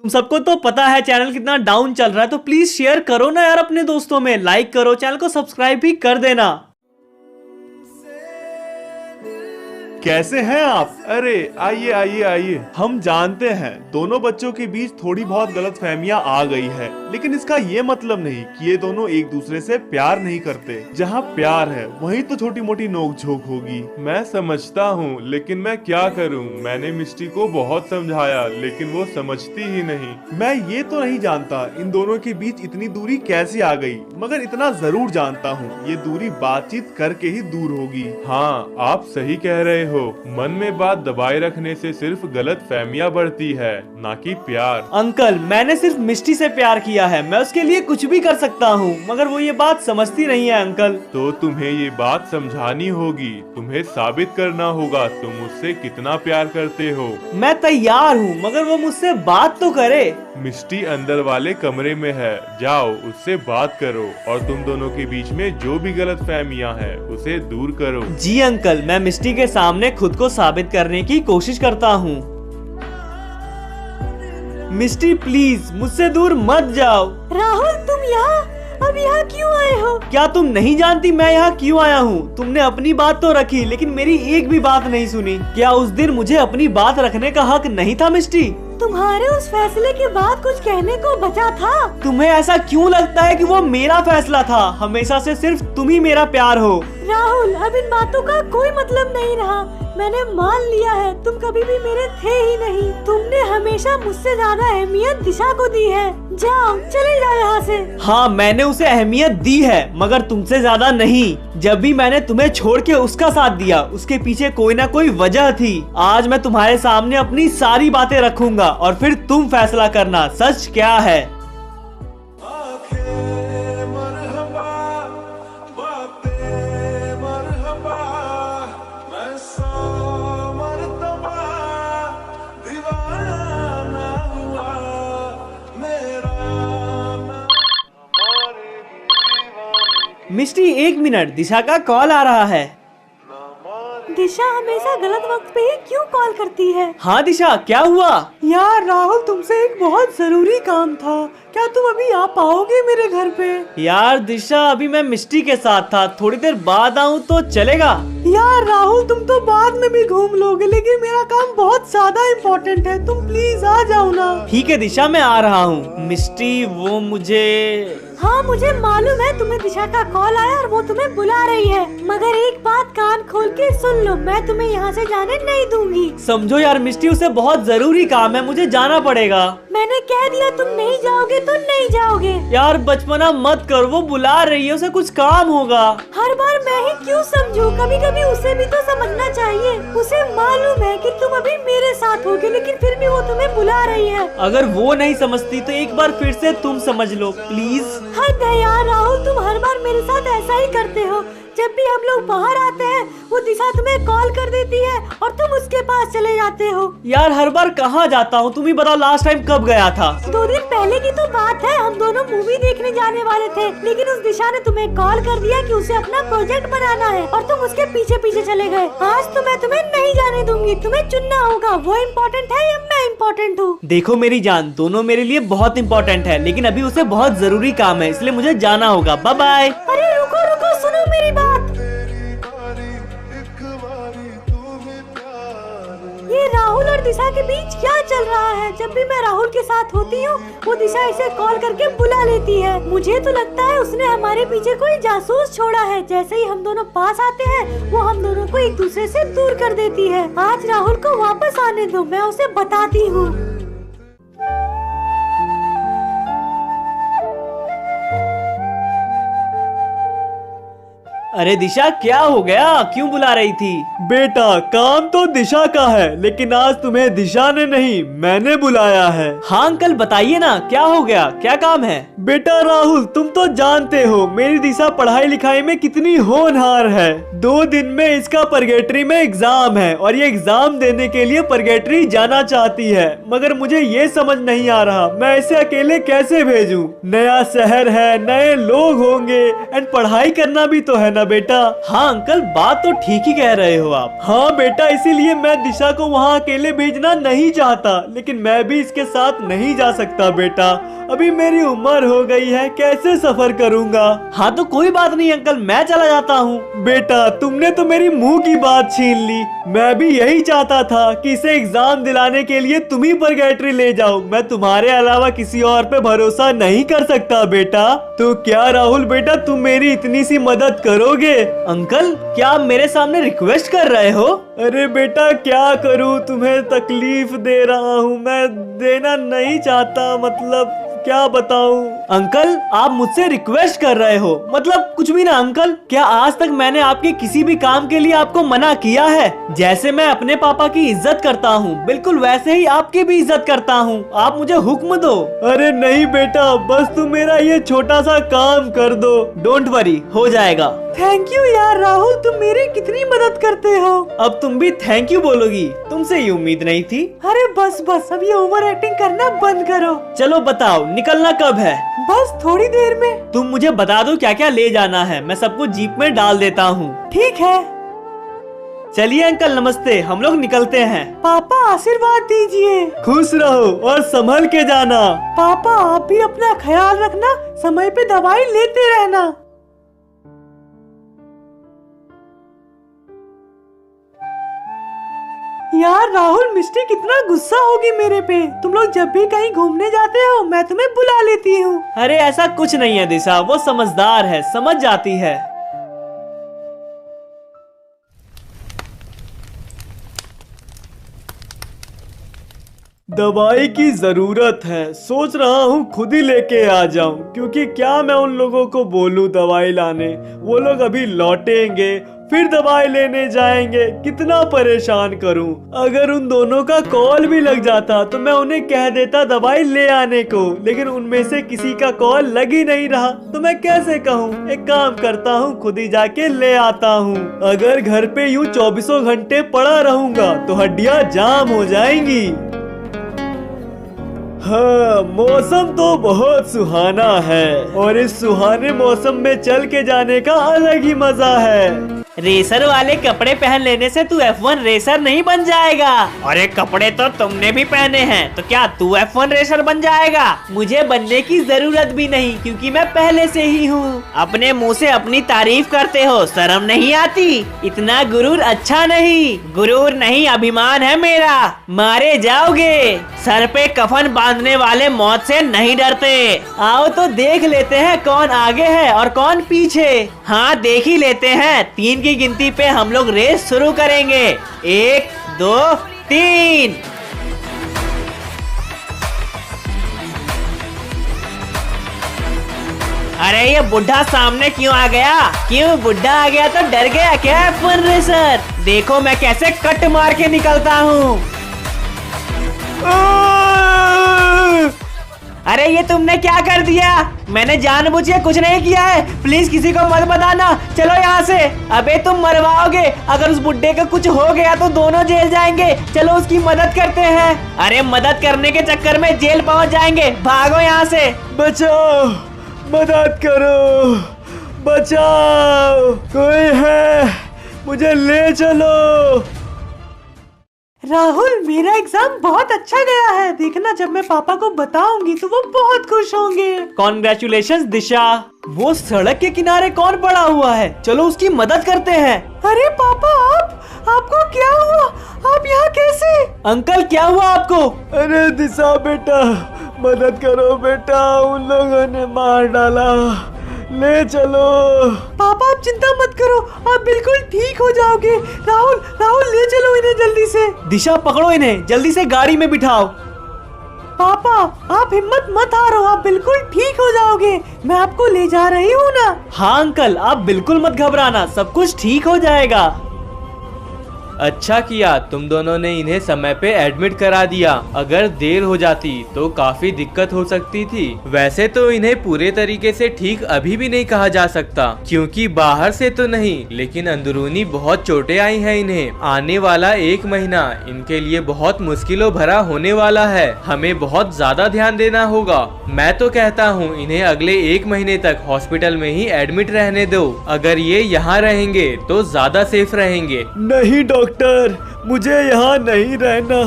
तुम सबको तो पता है चैनल कितना डाउन चल रहा है, तो प्लीज शेयर करो ना यार अपने दोस्तों में, लाइक करो, चैनल को सब्सक्राइब भी कर देना। कैसे हैं आप? अरे आइए आइए आइए। हम जानते हैं दोनों बच्चों के बीच थोड़ी बहुत गलतफहमियां आ गई है, लेकिन इसका ये मतलब नहीं कि ये दोनों एक दूसरे से प्यार नहीं करते। जहाँ प्यार है वहीं तो छोटी मोटी नोकझोंक होगी। मैं समझता हूँ, लेकिन मैं क्या करूँ। मैंने मिष्टी को बहुत समझाया, लेकिन वो समझती ही नहीं। मैं ये तो नहीं जानता इन दोनों के बीच इतनी दूरी कैसे आ गई, मगर इतना जरूर जानता हूँ ये दूरी बातचीत करके ही दूर होगी। हाँ, आप सही कह रहे हो। मन में बात दबाए रखने से सिर्फ गलत फहमियाँ बढ़ती है, ना कि प्यार। अंकल, मैंने सिर्फ मिष्टी से प्यार किया है, मैं उसके लिए कुछ भी कर सकता हूँ, मगर वो ये बात समझती नहीं है अंकल। तो तुम्हें ये बात समझानी होगी, तुम्हें साबित करना होगा तुम उससे कितना प्यार करते हो। मैं तैयार हूँ, मगर वो मुझसे बात तो करे। मिष्टी अंदर वाले कमरे में है, जाओ उससे बात करो और तुम दोनों के बीच में जो भी गलत फहमियाँ है उसे दूर करो। जी अंकल, मैं मिष्टी के सामने खुद को साबित करने की कोशिश करता हूँ। मिष्टी प्लीज मुझसे दूर मत जाओ। राहुल, तुम अब यहाँ क्यों आए हो? क्या तुम नहीं जानती मैं यहाँ क्यों आया हूँ? तुमने अपनी बात तो रखी, लेकिन मेरी एक भी बात नहीं सुनी। क्या उस दिन मुझे अपनी बात रखने का हक नहीं था मिष्टी? तुम्हारे उस फैसले के बाद कुछ कहने को बचा था? तुम्हें ऐसा क्यों लगता है कि वो मेरा फैसला था? हमेशा से सिर्फ तुम ही मेरा प्यार हो। राहुल, अब इन बातों का कोई मतलब नहीं रहा। मैंने मान लिया है, तुम कभी भी मेरे थे ही नहीं। तुमने हमेशा मुझसे ज्यादा अहमियत दिशा को दी है। जाओ, चले जाओ यहाँ से। हाँ, मैंने उसे अहमियत दी है, मगर तुमसे ज्यादा नहीं। जब भी मैंने तुम्हें छोड़ के उसका साथ दिया, उसके पीछे कोई ना कोई वजह थी। आज मैं तुम्हारे सामने अपनी सारी बातें रखूंगा और फिर तुम फैसला करना सच क्या है। मिष्टी, एक मिनट, दिशा का कॉल आ रहा है। दिशा हमेशा गलत वक्त पे ही क्यों कॉल करती है? हाँ दिशा, क्या हुआ? यार राहुल, तुमसे एक बहुत जरूरी काम था। क्या तुम अभी आ पाओगे मेरे घर पे? यार दिशा, अभी मैं मिष्टी के साथ था, थोड़ी देर बाद आऊँ तो चलेगा? यार राहुल, तुम तो बाद में भी घूम लोगे, लेकिन मेरा काम बहुत ज्यादा इम्पोर्टेंट है। तुम प्लीज आ जाओ ना। ठीक है दिशा, मैं आ रहा हूँ। मिष्टी, वो मुझे... हाँ, मुझे मालूम है तुम्हें दिशा का कॉल आया और वो तुम्हें बुला रही है, मगर एक बात कान खोल के सुन लो, मैं तुम्हें यहाँ से जाने नहीं दूंगी। समझो यार मिष्टी, उसे बहुत जरूरी काम है, मुझे जाना पड़ेगा। मैंने कह दिया, तुम नहीं जाओगे तो नहीं जाओगे। यार बचपना मत कर, वो बुला रही है, उसे कुछ काम होगा। हर बार मैं ही क्यों समझूं? कभी कभी उसे भी तो समझना चाहिए। उसे मालूम है कि तुम अभी मेरे साथ होगे, लेकिन फिर भी वो तुम्हें बुला रही है। अगर वो नहीं समझती तो एक बार फिर से तुम समझ लो प्लीज। हद है यार राहुल, तुम हर बार मेरे साथ ऐसा ही करते हो। जब भी हम लोग बाहर आते हैं, वो दिशा तुम्हें कॉल कर देती है और तुम उसके पास चले जाते हो। यार हर बार कहाँ जाता हूँ? तुम ही बताओ, लास्ट टाइम कब गया था? 2 दिन पहले की तो बात है, हम दोनों मूवी देखने जाने वाले थे, लेकिन उस दिशा ने तुम्हें कॉल कर दिया कि उसे अपना प्रोजेक्ट बनाना है और तुम उसके पीछे पीछे चले गए। आज तो मैं तुम्हें नहीं जाने दूंगी, तुम्हें चुनना होगा, वो इम्पोर्टेंट है या मैं इम्पोर्टेंट हूँ। देखो मेरी जान, दोनों मेरे लिए बहुत इम्पोर्टेंट है, लेकिन अभी उसे बहुत जरूरी काम है, इसलिए मुझे जाना होगा। Bye bye. अरे रुको रुको, सुनो मेरी बात। ये राहुल और दिशा के बीच क्या चल रहा है? जब भी मैं राहुल के साथ होती हूँ, वो दिशा इसे कॉल करके बुला लेती है। मुझे तो लगता है उसने हमारे पीछे कोई जासूस छोड़ा है। जैसे ही हम दोनों पास आते हैं, वो हम दोनों को एक दूसरे से दूर कर देती है। आज राहुल को वापस आने दो, मैं उसे बताती हूँ। अरे दिशा, क्या हो गया? क्यों बुला रही थी? बेटा, काम तो दिशा का है, लेकिन आज तुम्हें दिशा ने नहीं, मैंने बुलाया है। हाँ अंकल, बताइए ना, क्या हो गया? क्या काम है? बेटा राहुल, तुम तो जानते हो मेरी दिशा पढ़ाई लिखाई में कितनी होनहार है। 2 दिन में इसका परगेटरी में एग्जाम है और ये एग्जाम देने के लिए परगेटरी जाना चाहती है, मगर मुझे ये समझ नहीं आ रहा मैं इसे अकेले कैसे भेजूं। नया शहर है, नए लोग होंगे एंड पढ़ाई करना भी तो है ना बेटा। हाँ अंकल, बात तो ठीक ही कह रहे हो आप। हाँ बेटा, इसीलिए मैं दिशा को वहाँ अकेले भेजना नहीं चाहता, लेकिन मैं भी इसके साथ नहीं जा सकता बेटा। अभी मेरी उम्र हो गई है, कैसे सफर करूँगा। हाँ तो कोई बात नहीं अंकल, मैं चला जाता हूँ। बेटा तुमने तो मेरी मुंह की बात छीन ली। मैं भी यही चाहता था कि इसे एग्जाम दिलाने के लिए तुम ही पर्गेटरी ले जाओ। मैं तुम्हारे अलावा किसी और पे भरोसा नहीं कर सकता बेटा। तो क्या राहुल बेटा, तुम मेरी इतनी सी मदद करोगे? अंकल, क्या आप मेरे सामने रिक्वेस्ट कर रहे हो? अरे बेटा क्या करूं, तुम्हें तकलीफ दे रहा हूं। मैं देना नहीं चाहता, मतलब क्या बताऊं। अंकल, आप मुझसे रिक्वेस्ट कर रहे हो, मतलब कुछ भी ना अंकल। क्या आज तक मैंने आपके किसी भी काम के लिए आपको मना किया है? जैसे मैं अपने पापा की इज्जत करता हूँ, बिल्कुल वैसे ही आपकी भी इज्जत करता हूँ। आप मुझे हुक्म दो। अरे नहीं बेटा, बस तुम मेरा ये छोटा सा काम कर दो। डोंट वरी, हो जाएगा। थैंक यू यार राहुल, तुम मेरी कितनी मदद करते हो। अब तुम भी थैंक यू बोलोगी, तुमसे ये उम्मीद नहीं थी। अरे बस बस, अब ये ओवर एक्टिंग करना बंद करो। चलो बताओ, निकलना कब है? बस थोड़ी देर में। तुम मुझे बता दो क्या क्या ले जाना है, मैं सबको जीप में डाल देता हूँ। ठीक है। चलिए अंकल नमस्ते, हम लोग निकलते हैं। पापा आशीर्वाद दीजिए। खुश रहो और संभल के जाना। पापा आप भी अपना ख्याल रखना, समय पे दवाई लेते रहना। यार राहुल, मिस्टी कितना गुस्सा होगी मेरे पे। तुम लोग जब भी कहीं घूमने जाते हो मैं तुम्हें बुला लेती हूँ। अरे ऐसा कुछ नहीं है दिशा, वो समझदार है, समझ जाती है। दवाई की जरूरत है, सोच रहा हूँ खुद ही लेके आ जाऊं, क्योंकि क्या मैं उन लोगों को बोलूं दवाई लाने। वो लोग अभी लौटेंगे, फिर दवाई लेने जाएंगे, कितना परेशान करूं। अगर उन दोनों का कॉल भी लग जाता तो मैं उन्हें कह देता दवाई ले आने को, लेकिन उनमें से किसी का कॉल लग ही नहीं रहा, तो मैं कैसे कहूं। एक काम करता हूं, खुद ही जाके ले आता हूं। अगर घर पे यूं 24 घंटे पड़ा रहूंगा तो हड्डियां जाम हो जाएंगी। हाँ, मौसम तो बहुत सुहाना है और इस सुहाने मौसम में चल के जाने का अलग ही मजा है। रेसर वाले कपड़े पहन लेने से तू F1 रेसर नहीं बन जाएगा। अरे कपड़े तो तुमने भी पहने हैं, तो क्या तू F1 रेसर बन जाएगा? मुझे बनने की जरूरत भी नहीं, क्योंकि मैं पहले से ही हूँ। अपने मुंह से अपनी तारीफ करते हो, शर्म नहीं आती? इतना गुरूर अच्छा नहीं। गुरूर नहीं, अभिमान है मेरा। मारे जाओगे। सर पे कफन बांधने वाले मौत से नहीं डरते। आओ तो देख लेते हैं कौन आगे है और कौन पीछे। हाँ देख ही लेते हैं। 3 की गिनती पे हम लोग रेस शुरू करेंगे। 1 2 3। अरे ये बुढ़ा सामने क्यों आ गया? क्यों बुढ़ा आ गया तो डर गया क्या F1 रेसर? देखो मैं कैसे कट मार के निकलता हूँ। अरे ये तुमने क्या कर दिया? मैंने जानबूझ के कुछ नहीं किया है, प्लीज किसी को मत बताना। चलो यहाँ से। अबे तुम मरवाओगे, अगर उस बुड्ढे का कुछ हो गया तो दोनों जेल जाएंगे। चलो उसकी मदद करते हैं। अरे मदद करने के चक्कर में जेल पहुँच जाएंगे, भागो यहाँ से। बचाओ, मदद करो, बचाओ, कोई है, मुझे ले चलो। राहुल, मेरा एग्जाम बहुत अच्छा गया है। देखना जब मैं पापा को बताऊंगी तो वो बहुत खुश होंगे। कॉन्ग्रेचुलेशंस दिशा। वो सड़क के किनारे कौन पड़ा हुआ है? चलो उसकी मदद करते हैं। अरे पापा, आपको क्या हुआ? आप यहाँ कैसे? अंकल क्या हुआ आपको? अरे दिशा बेटा, मदद करो बेटा, उन लोगों ने मार डाला, ले चलो। पापा आप चिंता मत करो, आप बिल्कुल ठीक हो जाओगे। राहुल राहुल, ले चलो इन्हें जल्दी से। दिशा पकड़ो इन्हें, जल्दी से गाड़ी में बिठाओ। पापा आप हिम्मत मत हारो, आप बिल्कुल ठीक हो जाओगे। मैं आपको ले जा रही हूँ ना। हाँ अंकल, आप बिल्कुल मत घबराना, सब कुछ ठीक हो जाएगा। अच्छा किया तुम दोनों ने इन्हें समय पे एडमिट करा दिया। अगर देर हो जाती तो काफी दिक्कत हो सकती थी। वैसे तो इन्हें पूरे तरीके से ठीक अभी भी नहीं कहा जा सकता, क्योंकि बाहर से तो नहीं लेकिन अंदरूनी बहुत चोटें आई हैं इन्हें। आने वाला 1 महीना इनके लिए बहुत मुश्किलों भरा होने वाला है। हमें बहुत ज्यादा ध्यान देना होगा। मैं तो कहता हूँ इन्हें अगले 1 महीने तक हॉस्पिटल में ही एडमिट रहने दो। अगर ये यहाँ रहेंगे तो ज्यादा सेफ रहेंगे। नहीं डॉक्टर, मुझे यहाँ नहीं रहना,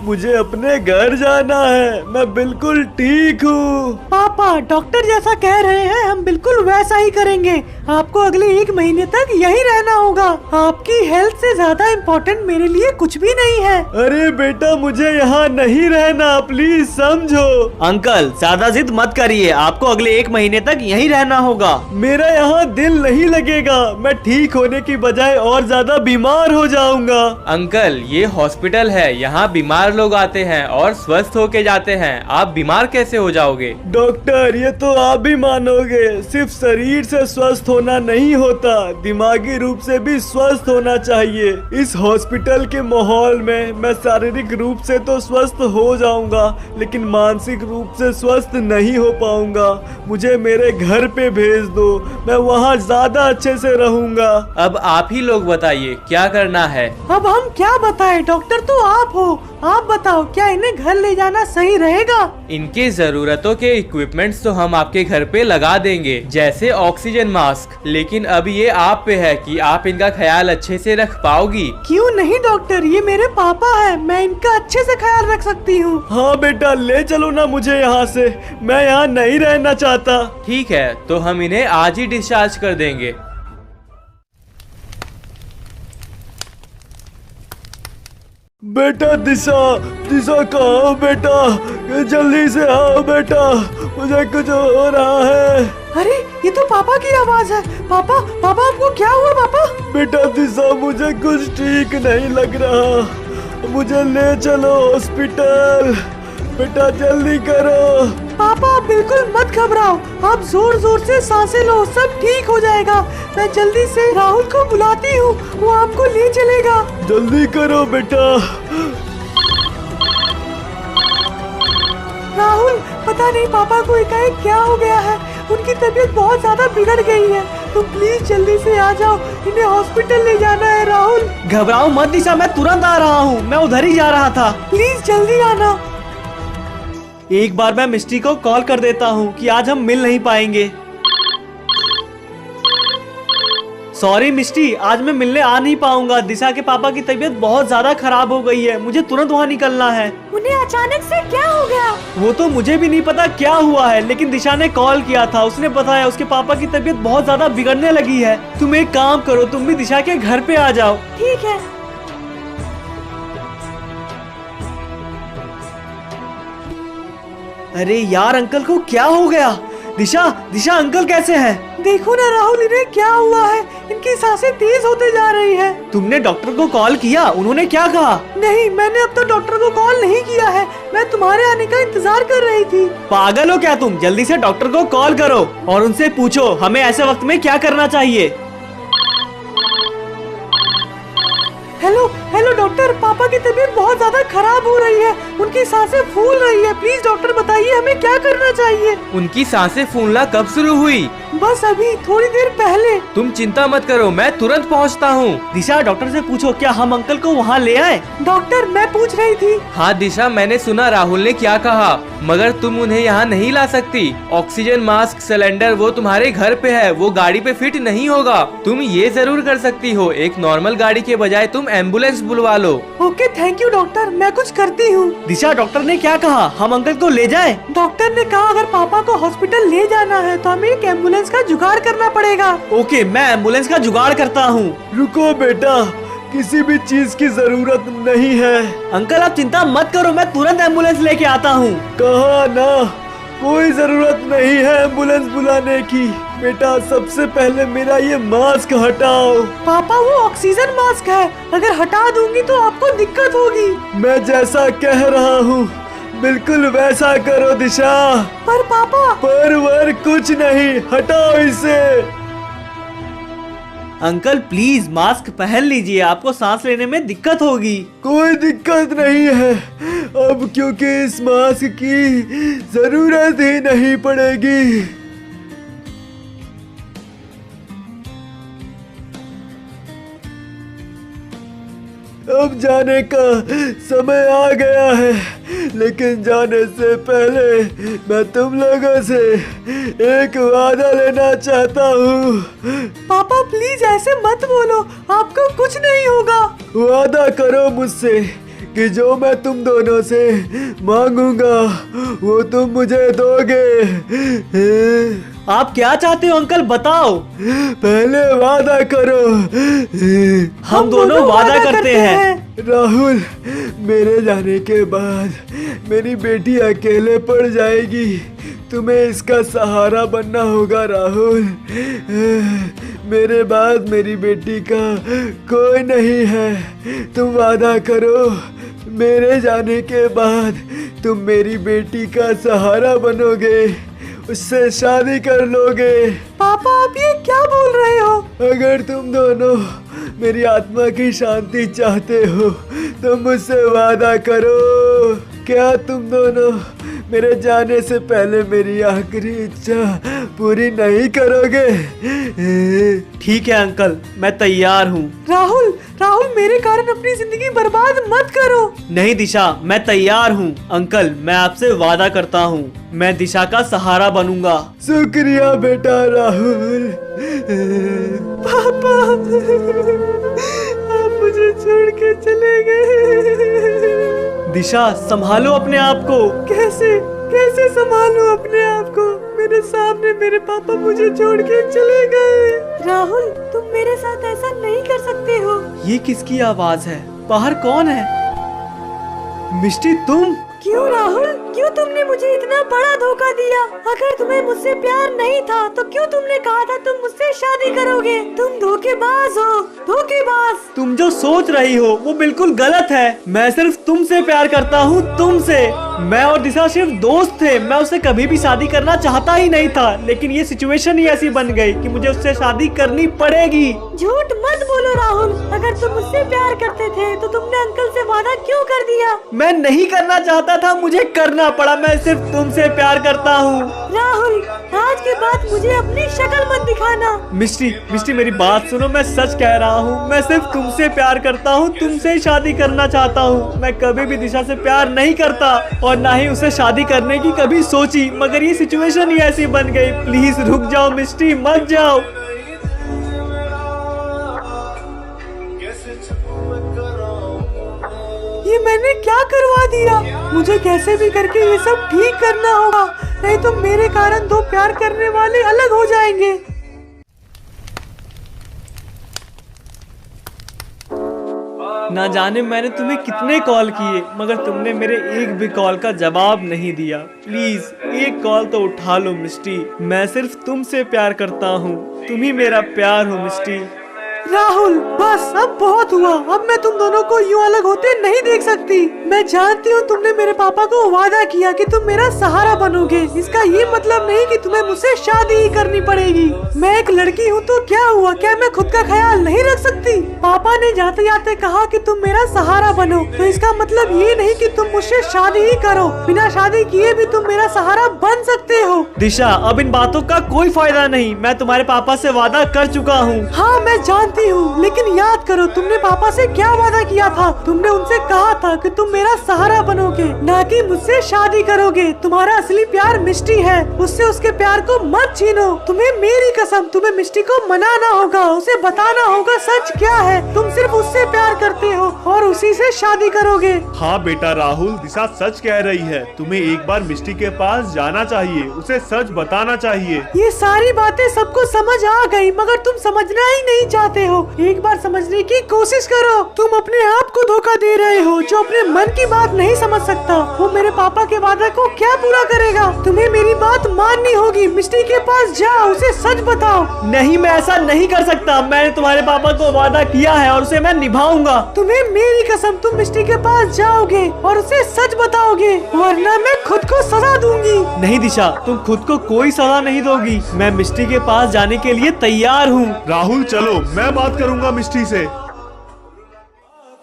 मुझे अपने घर जाना है। मैं बिल्कुल ठीक हूँ। पापा डॉक्टर जैसा कह रहे हैं हम बिल्कुल वैसा ही करेंगे। आपको अगले 1 महीने तक यहीं रहना होगा। आपकी हेल्थ से ज्यादा इम्पोर्टेंट मेरे लिए कुछ भी नहीं है। अरे बेटा मुझे यहाँ नहीं रहना, प्लीज समझो। अंकल ज्यादा जिद मत करिए, आपको अगले 1 महीने तक यहीं रहना होगा। मेरा यहाँ दिल नहीं लगेगा, मैं ठीक होने की बजाय और ज्यादा बीमार हो जाऊंगा। अंकल ये हॉस्पिटल है, यहाँ बीमार लोग आते हैं और स्वस्थ होके जाते हैं। आप बीमार कैसे हो जाओगे? डॉक्टर ये तो आप भी मानोगे, सिर्फ शरीर से स्वस्थ होना नहीं होता, दिमागी रूप से भी स्वस्थ होना चाहिए। इस हॉस्पिटल के माहौल में मैं शारीरिक रूप से तो स्वस्थ हो जाऊंगा लेकिन मानसिक रूप से स्वस्थ नहीं हो पाऊंगा। मुझे मेरे घर पे भेज दो, मैं वहाँ ज्यादा अच्छे से रहूंगा। अब आप ही लोग बताइए क्या करना है। अब हम क्या बताएं, डॉक्टर तो आप हो। आप बताओ क्या इन्हें घर ले जाना सही रहेगा? इनके जरूरतों के इक्विपमेंट्स तो हम आपके घर पे लगा देंगे, जैसे ऑक्सीजन मास्क। लेकिन अब ये आप पे है कि आप इनका ख्याल अच्छे से रख पाओगी। क्यों नहीं डॉक्टर, ये मेरे पापा है, मैं इनका अच्छे से ख्याल रख सकती हूँ। हाँ बेटा ले चलो ना मुझे यहाँ से, मैं यहाँ नहीं रहना चाहता। ठीक है तो हम इन्हें आज ही डिस्चार्ज कर देंगे। बेटा दिशा, दिशा कहाँ हो बेटा? जल्दी से आओ बेटा, मुझे कुछ हो रहा है। अरे ये तो पापा की आवाज है। पापा पापा आपको क्या हुआ पापा? बेटा दिशा मुझे कुछ ठीक नहीं लग रहा, मुझे ले चलो हॉस्पिटल। बेटा जल्दी करो। पापा आप बिल्कुल मत घबराओ, आप जोर जोर से सांसें लो, सब ठीक हो जाएगा। मैं जल्दी से राहुल को बुलाती हूँ, वो आपको ले चलेगा। जल्दी करो बेटा। राहुल पता नहीं पापा को एकाएक क्या हो गया है, उनकी तबीयत बहुत ज्यादा बिगड़ गई है। तो प्लीज जल्दी से आ जाओ, इन्हें हॉस्पिटल ले जाना है। राहुल घबराओ मत दिशा, मैं तुरंत आ रहा हूँ, मैं उधर ही जा रहा था। प्लीज जल्दी आना। एक बार मैं मिस्टी को कॉल कर देता हूँ कि आज हम मिल नहीं पाएंगे। सॉरी मिस्टी, आज मैं मिलने आ नहीं पाऊंगा। दिशा के पापा की तबीयत बहुत ज्यादा खराब हो गई है, मुझे तुरंत वहाँ निकलना है। उन्हें अचानक से क्या हो गया? वो तो मुझे भी नहीं पता क्या हुआ है, लेकिन दिशा ने कॉल किया था, उसने बताया उसके पापा की तबीयत बहुत ज्यादा बिगड़ने लगी है। तुम एक काम करो, तुम भी दिशा के घर पे आ जाओ। ठीक है। अरे यार अंकल को क्या हो गया? दिशा दिशा अंकल कैसे हैं? देखो ना राहुल, इन्हें क्या हुआ है, इनकी सांसें तेज होते जा रही है। तुमने डॉक्टर को कॉल किया? उन्होंने क्या कहा? नहीं, मैंने अब तक डॉक्टर को कॉल नहीं किया है, मैं तुम्हारे आने का इंतजार कर रही थी। पागल हो क्या तुम? जल्दी से डॉक्टर को कॉल करो और उनसे पूछो हमें ऐसे वक्त में क्या करना चाहिए। हेलो हेलो डॉक्टर, पापा की तबीयत बहुत ज्यादा खराब हो रही है, उनकी सांसें फूल रही है। प्लीज डॉक्टर बताइए हमें क्या करना चाहिए। उनकी सांसें फूलना कब शुरू हुई? बस अभी थोड़ी देर पहले। तुम चिंता मत करो, मैं तुरंत पहुंचता हूं। दिशा डॉक्टर से पूछो क्या हम अंकल को वहाँ ले आए? डॉक्टर मैं पूछ रही थी। हाँ दिशा, मैंने सुना राहुल ने क्या कहा, मगर तुम उन्हें यहाँ नहीं ला सकती। ऑक्सीजन मास्क सिलेंडर वो तुम्हारे घर पे है, वो गाड़ी पे फिट नहीं होगा। तुम ये जरूर कर सकती हो, एक नॉर्मल गाड़ी के बजाय तुम एम्बुलेंस बुलवा लो। ओके थैंक यू डॉक्टर, मैं कुछ करती हूँ। दिशा डॉक्टर ने क्या कहा, हम अंकल को ले जाएं? डॉक्टर ने कहा अगर पापा को हॉस्पिटल ले जाना है तो हमें एक एम्बुलेंस का जुगाड़ करना पड़ेगा। ओके मैं एम्बुलेंस का जुगाड़ करता हूँ। रुको बेटा, किसी भी चीज की जरूरत नहीं है। अंकल आप चिंता मत करो, मैं तुरंत एम्बुलेंस लेके आता हूँ। कहा ना, कोई जरूरत नहीं है एम्बुलेंस बुलाने की। बेटा सबसे पहले मेरा ये मास्क हटाओ। पापा वो ऑक्सीजन मास्क है, अगर हटा दूंगी तो आपको दिक्कत होगी। मैं जैसा कह रहा हूँ बिल्कुल वैसा करो दिशा। पर पापा। पर वर कुछ नहीं, हटाओ इसे। अंकल प्लीज मास्क पहन लीजिए, आपको सांस लेने में दिक्कत होगी। कोई दिक्कत नहीं है अब, क्योंकि इस मास्क की जरूरत ही नहीं पड़ेगी। अब जाने का समय आ गया है, लेकिन जाने से पहले मैं तुम लोगों से एक वादा लेना चाहता हूँ। पापा प्लीज ऐसे मत बोलो, आपको कुछ नहीं होगा। वादा करो मुझसे कि जो मैं तुम दोनों से मांगूंगा वो तुम मुझे दोगे। आप क्या चाहते हो अंकल, बताओ। पहले वादा करो। हम दोनों वादा करते हैं। राहुल, मेरे जाने के बाद मेरी बेटी अकेले पड़ जाएगी, तुम्हें इसका सहारा बनना होगा राहुल। मेरे बाद मेरी बेटी का कोई नहीं है। तुम वादा करो, मेरे जाने के बाद तुम मेरी बेटी का सहारा बनोगे, उससे शादी कर लोगे। पापा आप ये क्या बोल रहे हो? अगर तुम दोनों मेरी आत्मा की शांति चाहते हो तो मुझसे वादा करो। क्या तुम दोनों मेरे जाने से पहले मेरी आखिरी इच्छा पूरी नहीं करोगे? ठीक है अंकल, मैं तैयार हूँ। राहुल राहुल मेरे कारण अपनी जिंदगी बर्बाद मत करो। नहीं दिशा, मैं तैयार हूँ। अंकल मैं आपसे वादा करता हूँ, मैं दिशा का सहारा बनूंगा। शुक्रिया बेटा राहुल। पापा आप मुझे छोड़ के चले गए। दिशा संभालो अपने आप को। कैसे कैसे संभालूं अपने आप को? मेरे सामने मेरे पापा मुझे छोड़ के चले गए। राहुल तुम मेरे साथ ऐसा नहीं कर सकते हो। ये किसकी आवाज है? बाहर कौन है? मिष्टी तुम? क्यों राहुल, क्यों तुमने मुझे इतना बड़ा धोखा दिया? अगर तुम्हें मुझसे प्यार नहीं था तो क्यों तुमने कहा था तुम मुझसे शादी करोगे? तुम धोखेबाज हो, धोखेबाज। तुम जो सोच रही हो वो बिल्कुल गलत है। मैं सिर्फ तुमसे प्यार करता हूँ, तुमसे। मैं और दिशा सिर्फ दोस्त थे, मैं उससे कभी भी शादी करना चाहता ही नहीं था, लेकिन ये सिचुएशन ही ऐसी बन गई कि मुझे उससे शादी करनी पड़ेगी। झूठ मत बोलो राहुल, अगर तुम मुझसे प्यार करते थे तो तुमने अंकल से वादा क्यों कर दिया? मैं नहीं करना चाहता था, मुझे करना पड़ा। मैं सिर्फ तुमसे प्यार करता हूँ। राहुल आज के बाद मुझे अपनी शक्ल मत दिखाना। मिष्टी मेरी बात सुनो, मैं सच कह रहा हूँ। मैं सिर्फ तुमसे प्यार करता हूँ, तुमसे ही शादी करना चाहता हूँ। मैं कभी भी दिशा से प्यार नहीं करता और ना ही उसे शादी करने की कभी सोची, मगर ये सिचुएशन ही ऐसी बन गई। प्लीज रुक जाओ मिष्टी, मत जाओ। ये मैंने क्या करवा दिया? मुझे कैसे भी करके ये सब ठीक करना होगा, नहीं तो मेरे कारण दो प्यार करने वाले अलग हो जाएंगे। ना जाने मैंने तुम्हें कितने कॉल किए, मगर तुमने मेरे एक भी कॉल का जवाब नहीं दिया। प्लीज एक कॉल तो उठा लो मिष्टी। मैं सिर्फ तुमसे प्यार करता हूँ, तुम ही मेरा प्यार हो मिष्टी। राहुल बस अब बहुत हुआ, अब मैं तुम दोनों को यूं अलग होते नहीं देख सकती। मैं जानती हूँ तुमने मेरे पापा को वादा किया कि तुम मेरा सहारा बनोगे, इसका ये मतलब नहीं कि तुम्हें मुझसे शादी ही करनी पड़ेगी। मैं एक लड़की हूँ तो क्या हुआ, क्या मैं खुद का ख्याल नहीं रख सकती? पापा ने जाते जाते कहा कि तुम मेरा सहारा बनो, तो इसका मतलब ये नहीं कि तुम मुझसे शादी ही करो। बिना शादी किए भी तुम मेरा सहारा बन सकते हो। दिशा अब इन बातों का कोई फायदा नहीं, मैं तुम्हारे पापा से वादा कर चुका हूँ। हाँ मैं जानती हूँ, लेकिन याद करो तुमने पापा से क्या वादा किया था? तुमने उनसे कहा था कि तुम मेरा सहारा बनोगे, ना कि मुझसे शादी करोगे। तुम्हारा असली प्यार मिष्टी है, उससे उसके प्यार को मत छीनो। तुम्हें मेरी कसम, तुम्हें मिष्टी को मनाना होगा, उसे बताना होगा सच क्या है। तुम सिर्फ उससे प्यार करते हो और उसी से शादी करोगे। हाँ बेटा राहुल, दिशा सच कह रही है। तुम्हें एक बार मिष्टी के पास जाना चाहिए, उसे सच बताना चाहिए। ये सारी बातें सबको समझ आ गई, मगर तुम समझना ही नहीं चाहते हो। एक बार समझने की कोशिश करो। तुम अपने आप को धोखा दे रहे हो, जो अपने मन की बात नहीं समझ सकता वो मेरे पापा के वादा को क्या पूरा करेगा? तुम्हें मेरी बात माननी होगी। मिष्टी के पास जाओ, उसे सच बताओ। नहीं, मैं ऐसा नहीं कर सकता। मैंने तुम्हारे पापा को वादा किया है और उसे मैं निभाऊंगा। तुम्हें मेरी कसम, तुम मिष्टी के पास जाओगे और उसे सच बताओगे, वरना मैं खुद को सजा दूंगी। नहीं दिशा, तुम खुद को कोई सजा नहीं दोगी। मैं मिस्टी के पास जाने के लिए तैयार हूँ। राहुल चलो, मैं बात करूंगा मिस्टी से।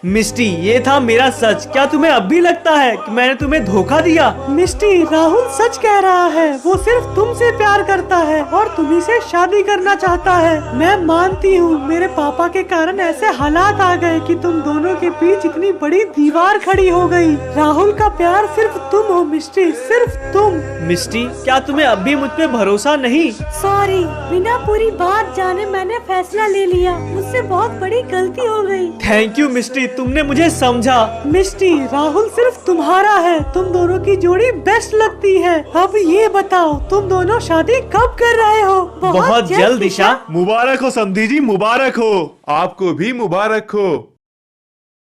मिस्टी, ये था मेरा सच। क्या तुम्हें अब भी लगता है कि मैंने तुम्हें धोखा दिया? मिस्टी, राहुल सच कह रहा है। वो सिर्फ तुमसे प्यार करता है और तुम्ही से शादी करना चाहता है। मैं मानती हूँ मेरे पापा के कारण ऐसे हालात आ गए कि तुम दोनों के बीच इतनी बड़ी दीवार खड़ी हो गई। राहुल का प्यार सिर्फ तुम हो मिस्टी, सिर्फ तुम। मिस्टी, क्या तुम्हें अब भी मुझ पे भरोसा नहीं? सॉरी, बिना पूरी बात जाने मैंने फैसला ले लिया। मुझसे बहुत बड़ी गलती हो गई। थैंक यू मिस्टी, तुमने मुझे समझा। मिस्टी, राहुल सिर्फ तुम्हारा है। तुम दोनों की जोड़ी बेस्ट लगती है। अब ये बताओ, तुम दोनों शादी कब कर रहे हो? बहुत जल्द दिशा। मुबारक हो समधी जी, मुबारक हो। आपको भी मुबारक हो।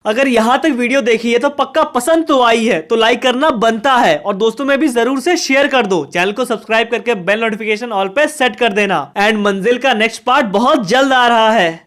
अगर यहाँ तक वीडियो देखी है तो पक्का पसंद तो आई है, तो लाइक करना बनता है और दोस्तों में भी जरूर से शेयर कर दो। चैनल को सब्सक्राइब करके बेल नोटिफिकेशन ऑल पे सेट कर देना। एंड मंजिल का नेक्स्ट पार्ट बहुत जल्द आ रहा है।